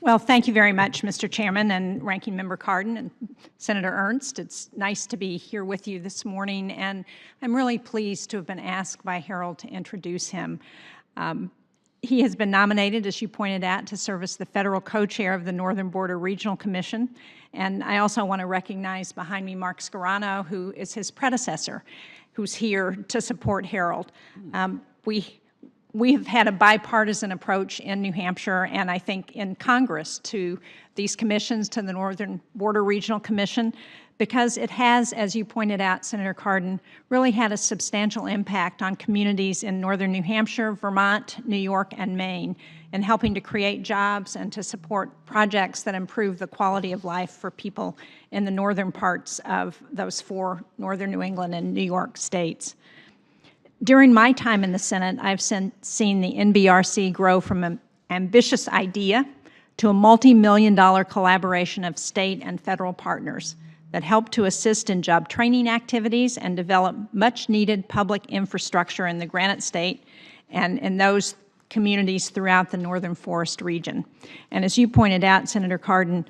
Well, thank you very much, Mr. Chairman and Ranking Member Cardin and Senator Ernst. It's nice to be here with you this morning, and I'm really pleased to have been asked by Harold to introduce him. He has been nominated, as you pointed out, to serve as the federal co-chair of the Northern Border Regional Commission. And I also want to recognize behind me Mark Scarano, who is his predecessor, who's here to support Harold. We have had a bipartisan approach in New Hampshire and I think in Congress to these commissions, to the Northern Border Regional Commission, because it has, as you pointed out, Senator Cardin, really had a substantial impact on communities in northern New Hampshire, Vermont, New York, and Maine in helping to create jobs and to support projects that improve the quality of life for people in the northern parts of those 4 northern New England and New York states. During my time in the Senate, I've seen the NBRC grow from an ambitious idea to a multi-million-dollar collaboration of state and federal partners that help to assist in job training activities and develop much-needed public infrastructure in the Granite State and in those communities throughout the Northern Forest region. And as you pointed out, Senator Cardin,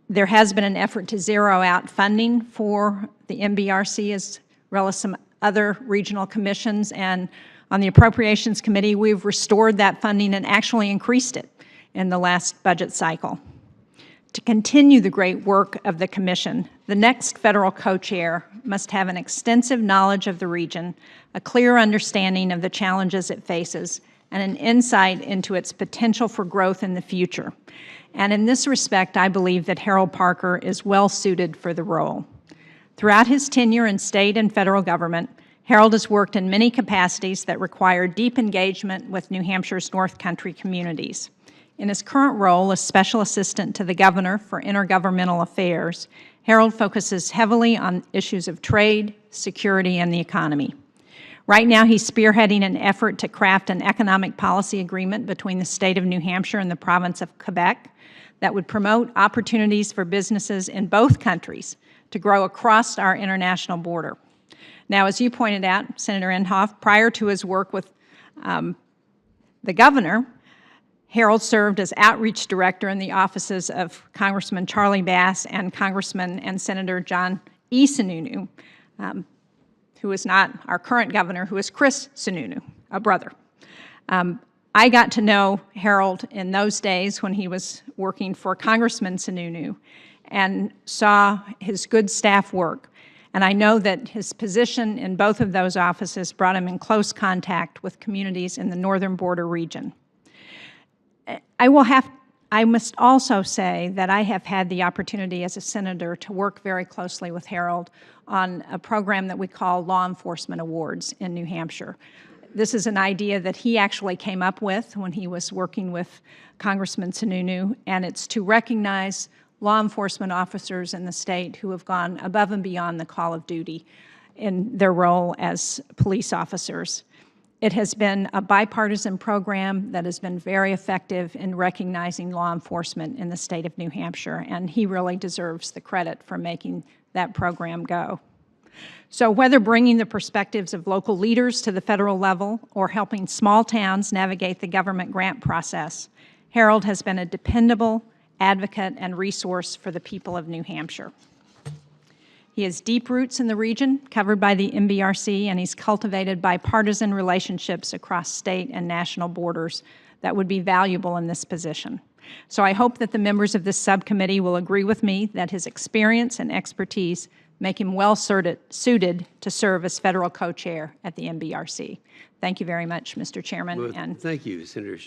there has been an effort to zero out funding for the NBRC as well as some other regional commissions, and on the Appropriations Committee, we've restored that funding and actually increased it in the last budget cycle. To continue the great work of the Commission, the next federal co-chair must have an extensive knowledge of the region, a clear understanding of the challenges it faces, and an insight into its potential for growth in the future. And in this respect, I believe that Harold Parker is well suited for the role. Throughout his tenure in state and federal government, Harold has worked in many capacities that require deep engagement with New Hampshire's North Country communities. In his current role as Special Assistant to the Governor for Intergovernmental Affairs, Harold focuses heavily on issues of trade, security, and the economy. Right now, he's spearheading an effort to craft an economic policy agreement between the state of New Hampshire and the province of Quebec that would promote opportunities for businesses in both countries to grow across our international border. Now, as you pointed out, Senator Inhofe, prior to his work with the governor, Harold served as outreach director in the offices of Congressman Charlie Bass and Congressman and Senator John E. Sununu, who is not our current governor, who is Chris Sununu, a brother. I got to know Harold in those days when he was working for Congressman Sununu and saw his good staff work. And I know that his position in both of those offices brought him in close contact with communities in the northern border region. I must also say that I have had the opportunity as a senator to work very closely with Harold on a program that we call Law Enforcement Awards in New Hampshire. This is an idea that he actually came up with when he was working with Congressman Sununu, and it's to recognize law enforcement officers in the state who have gone above and beyond the call of duty in their role as police officers. It has been a bipartisan program that has been very effective in recognizing law enforcement in the state of New Hampshire, and he really deserves the credit for making that program go. So whether bringing the perspectives of local leaders to the federal level or helping small towns navigate the government grant process, Harold has been a dependable advocate and resource for the people of New Hampshire. He has deep roots in the region covered by the NBRC, and he's cultivated bipartisan relationships across state and national borders that would be valuable in this position. So I hope that the members of this subcommittee will agree with me that his experience and expertise make him well suited to serve as federal co-chair at the NBRC. Thank you very much, Mr. Chairman. Well, thank you, Senator